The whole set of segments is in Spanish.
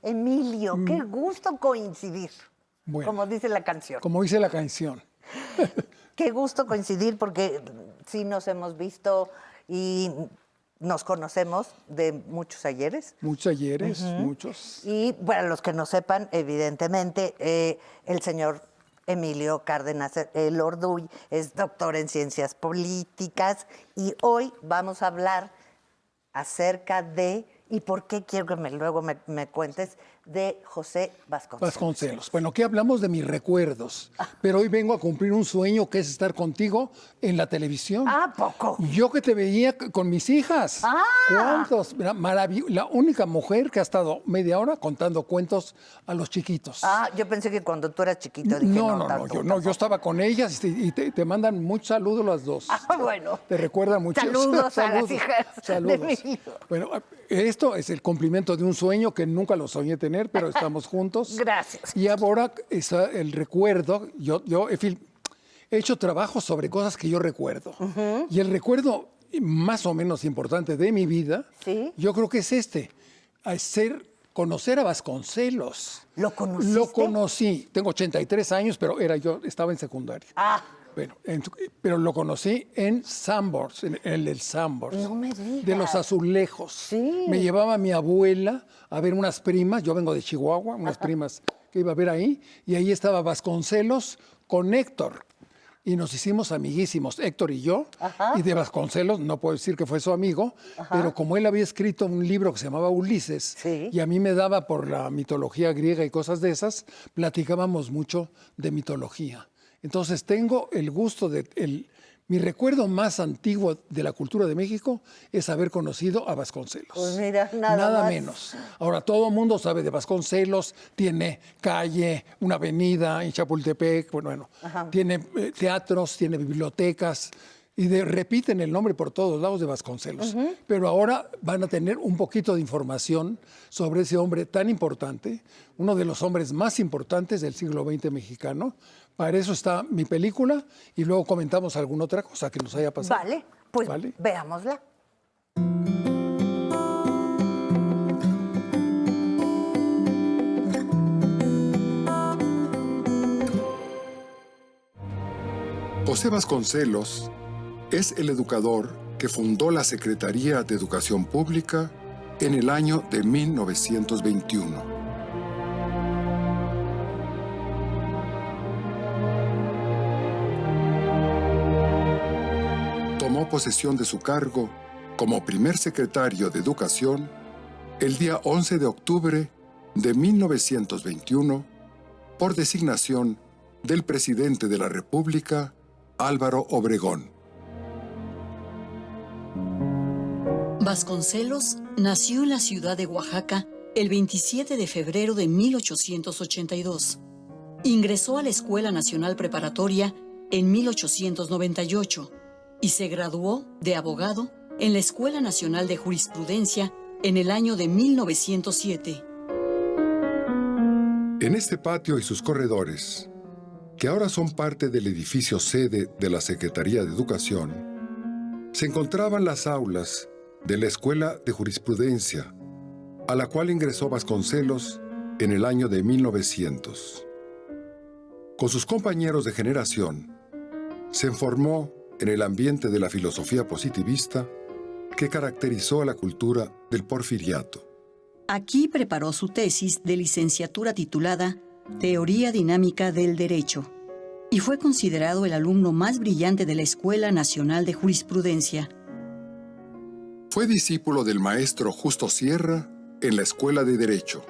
Emilio, qué gusto coincidir, Bueno, como dice la canción. como dice la canción. Qué gusto coincidir porque sí nos hemos visto y nos conocemos de muchos ayeres. Muchos ayeres, muchos. Y para los que no sepan, evidentemente, el señor Emilio Cárdenas Orduy es doctor en ciencias políticas y hoy vamos a hablar acerca de, y por qué quiero que luego me cuentes, de José Vasconcelos. Vasconcelos. Bueno, aquí hablamos de mis recuerdos, pero hoy vengo a cumplir un sueño que es estar contigo en la televisión. ¿A poco? Yo que te veía con mis hijas. ¡Ah! ¿Cuántos? Mira, la única mujer que ha estado media hora contando cuentos a los chiquitos. Ah, yo pensé que cuando tú eras chiquito dije No, tanto, yo estaba con ellas y te mandan muchos saludos las dos. Ah, bueno. Te recuerdan mucho. Saludos a las hijas de Saludos. Emilio. Bueno, esto es el cumplimiento de un sueño que nunca lo soñé tener, pero estamos juntos. Gracias. Y ahora está el recuerdo. Yo he hecho trabajo sobre cosas que yo recuerdo. Y el recuerdo más o menos importante de mi vida, ¿Sí? yo creo que es conocer a Vasconcelos. ¿Lo conociste? Lo conocí. Tengo 83 años, pero estaba en secundaria. Ah, Bueno, pero lo conocí en Sanborns, en el Sanborns. No me digas. De los Azulejos. Sí. Me llevaba mi abuela a ver unas primas, yo vengo de Chihuahua, unas primas que iba a ver ahí, y ahí estaba Vasconcelos con Héctor. Y nos hicimos amiguísimos, Héctor y yo. Ajá. Y de Vasconcelos, no puedo decir que fue su amigo, pero como él había escrito un libro que se llamaba Ulises, Sí. y a mí me daba por la mitología griega y cosas de esas, platicábamos mucho de mitología. Entonces tengo el gusto mi recuerdo más antiguo de la cultura de México es haber conocido a Vasconcelos. Pues mira, nada más. Menos. Ahora, todo el mundo sabe de Vasconcelos, tiene calle, una avenida en Chapultepec, bueno, tiene teatros, tiene bibliotecas, y repiten el nombre por todos lados de Vasconcelos. Pero ahora van a tener un poquito de información sobre ese hombre tan importante, uno de los hombres más importantes del siglo XX mexicano. Para eso está mi película y luego comentamos alguna otra cosa que nos haya pasado. Vale, pues ¿Vale? veámosla. José Vasconcelos es el educador que fundó la Secretaría de Educación Pública en el año de 1921. Tomó posesión de su cargo como primer secretario de Educación el día 11 de octubre de 1921 por designación del presidente de la República, Álvaro Obregón. Vasconcelos nació en la ciudad de Oaxaca el 27 de febrero de 1882. Ingresó a la Escuela Nacional Preparatoria en 1898 y se graduó de abogado en la Escuela Nacional de Jurisprudencia en el año de 1907. En este patio y sus corredores, que ahora son parte del edificio sede de la Secretaría de Educación, se encontraban las aulas de la Escuela de Jurisprudencia, a la cual ingresó Vasconcelos en el año de 1900. Con sus compañeros de generación, se formó en el ambiente de la filosofía positivista que caracterizó a la cultura del porfiriato. Aquí preparó su tesis de licenciatura titulada Teoría Dinámica del Derecho y fue considerado el alumno más brillante de la Escuela Nacional de Jurisprudencia. Fue discípulo del maestro Justo Sierra en la Escuela de Derecho.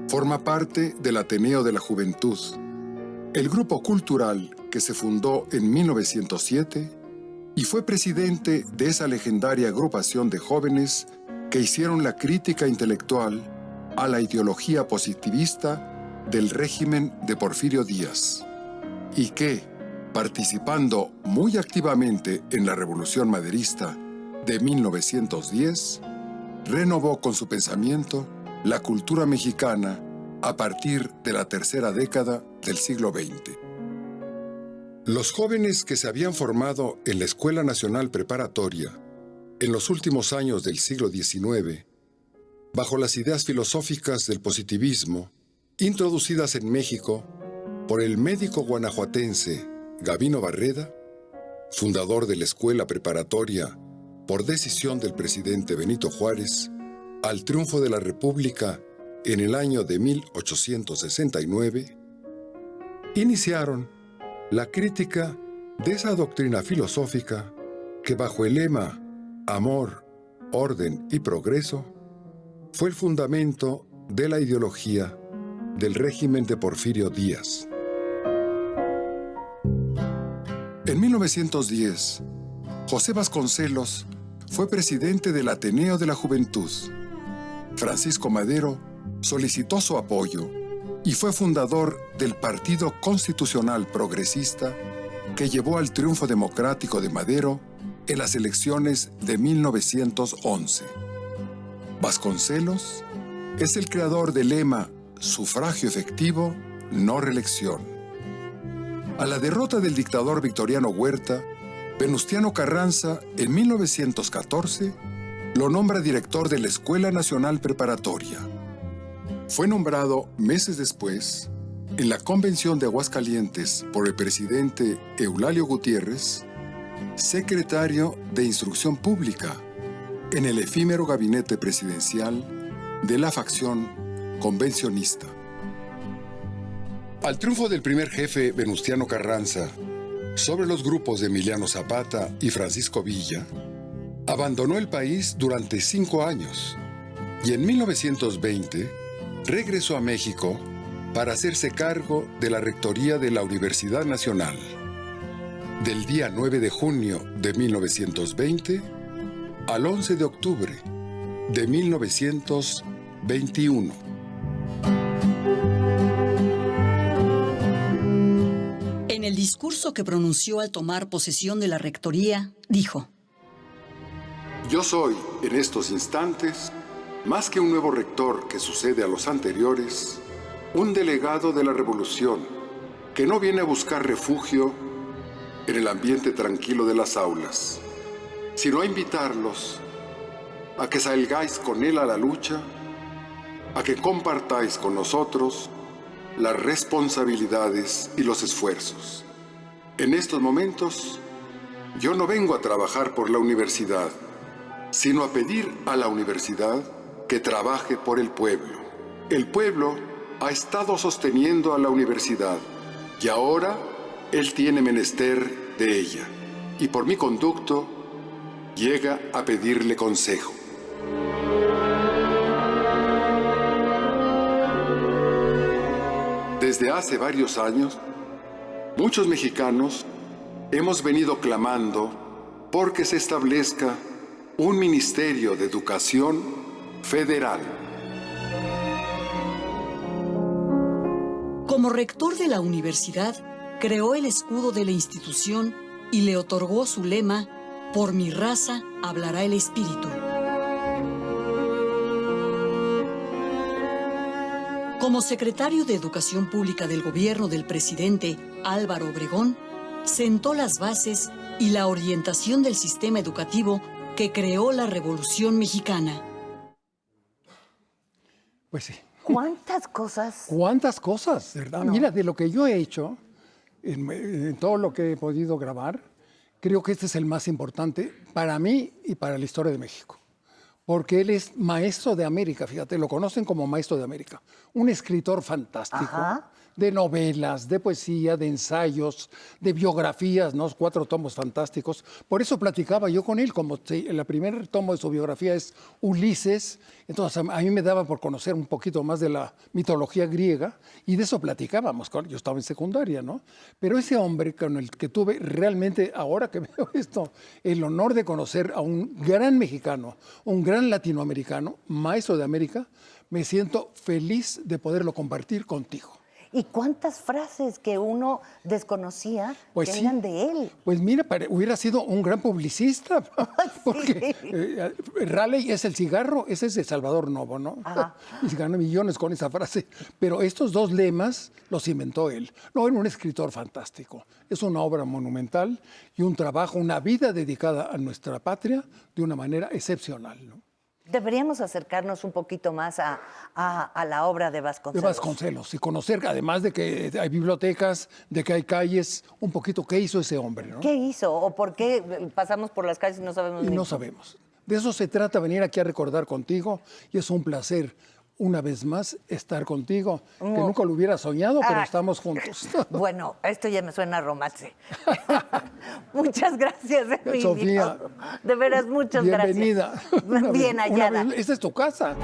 Forma parte del Ateneo de la Juventud, el grupo cultural que se fundó en 1907 y fue presidente de esa legendaria agrupación de jóvenes que hicieron la crítica intelectual a la ideología positivista del régimen de Porfirio Díaz y que, participando muy activamente en la Revolución Maderista de 1910, renovó con su pensamiento la cultura mexicana a partir de la tercera década del siglo XX. Los jóvenes que se habían formado en la Escuela Nacional Preparatoria en los últimos años del siglo XIX bajo las ideas filosóficas del positivismo, introducidas en México por el médico guanajuatense Gavino Barreda, fundador de la escuela preparatoria por decisión del presidente Benito Juárez, al triunfo de la República en el año de 1869, iniciaron la crítica de esa doctrina filosófica que bajo el lema Amor, Orden y Progreso fue el fundamento de la ideología del régimen de Porfirio Díaz. En 1910, José Vasconcelos fue presidente del Ateneo de la Juventud. Francisco Madero solicitó su apoyo y fue fundador del Partido Constitucional Progresista que llevó al triunfo democrático de Madero en las elecciones de 1911. Vasconcelos es el creador del lema Sufragio efectivo, no reelección. A la derrota del dictador Victoriano Huerta, Venustiano Carranza, en 1914, lo nombra director de la Escuela Nacional Preparatoria. Fue nombrado meses después, en la Convención de Aguascalientes por el presidente Eulalio Gutiérrez, secretario de Instrucción Pública en el efímero gabinete presidencial de la facción convencionista. Al triunfo del primer jefe Venustiano Carranza sobre los grupos de Emiliano Zapata y Francisco Villa, abandonó el país durante 5 años y en 1920 regresó a México para hacerse cargo de la rectoría de la Universidad Nacional. Del día 9 de junio de 1920 al 11 de octubre de 1921. En el discurso que pronunció al tomar posesión de la rectoría, dijo: Yo soy, en estos instantes, más que un nuevo rector que sucede a los anteriores, un delegado de la revolución que no viene a buscar refugio en el ambiente tranquilo de las aulas, sino a invitarlos a que salgáis con él a la lucha, a que compartáis con nosotros las responsabilidades y los esfuerzos. En estos momentos, yo no vengo a trabajar por la universidad, sino a pedir a la universidad que trabaje por el pueblo. El pueblo ha estado sosteniendo a la universidad y ahora él tiene menester de ella, y por mi conducto llega a pedirle consejo. Desde hace varios años, muchos mexicanos hemos venido clamando porque se establezca un Ministerio de Educación Federal. Como rector de la universidad, creó el escudo de la institución y le otorgó su lema: Por mi raza hablará el espíritu. Como secretario de Educación Pública del gobierno del presidente Álvaro Obregón, sentó las bases y la orientación del sistema educativo que creó la Revolución Mexicana. Pues sí. ¿Cuántas cosas? ¿Cuántas cosas, verdad? No. Mira, de lo que yo he hecho, en todo lo que he podido grabar, creo que este es el más importante para mí y para la historia de México. Porque él es maestro de América, fíjate, lo conocen como maestro de América. Un escritor fantástico. Ajá. De novelas, de poesía, de ensayos, de biografías, ¿no? 4 tomos fantásticos. Por eso platicaba yo con él, como el primer tomo de su biografía es Ulises. Entonces a mí me daba por conocer un poquito más de la mitología griega y de eso platicábamos. Yo estaba en secundaria, ¿no? Pero ese hombre con el que tuve realmente, ahora que veo esto, el honor de conocer a un gran mexicano, un gran latinoamericano, maestro de América, me siento feliz de poderlo compartir contigo. ¿Y cuántas frases que uno desconocía pues que sí, eran de él? Pues mira, hubiera sido un gran publicista, porque Raleigh es el cigarro, ese es de Salvador Novo, ¿no? Y se ganó millones con esa frase. Pero estos 2 lemas los inventó él. No, era un escritor fantástico. Es una obra monumental y un trabajo, una vida dedicada a nuestra patria de una manera excepcional, ¿no? Deberíamos acercarnos un poquito más a la obra de De Vasconcelos. Vasconcelos y conocer, además de que hay bibliotecas, de que hay calles, un poquito qué hizo ese hombre, ¿no? ¿Qué hizo o por qué pasamos por las calles y no sabemos Y ni- no sabemos. De eso se trata, venir aquí a recordar contigo y es un placer una vez más estar contigo, que nunca lo hubiera soñado, pero Ah. estamos juntos. Bueno, esto ya me suena a romance. Muchas gracias, Emilio. Sofía, De veras, muchas bienvenida. gracias. Bien hallada. Esta es tu casa.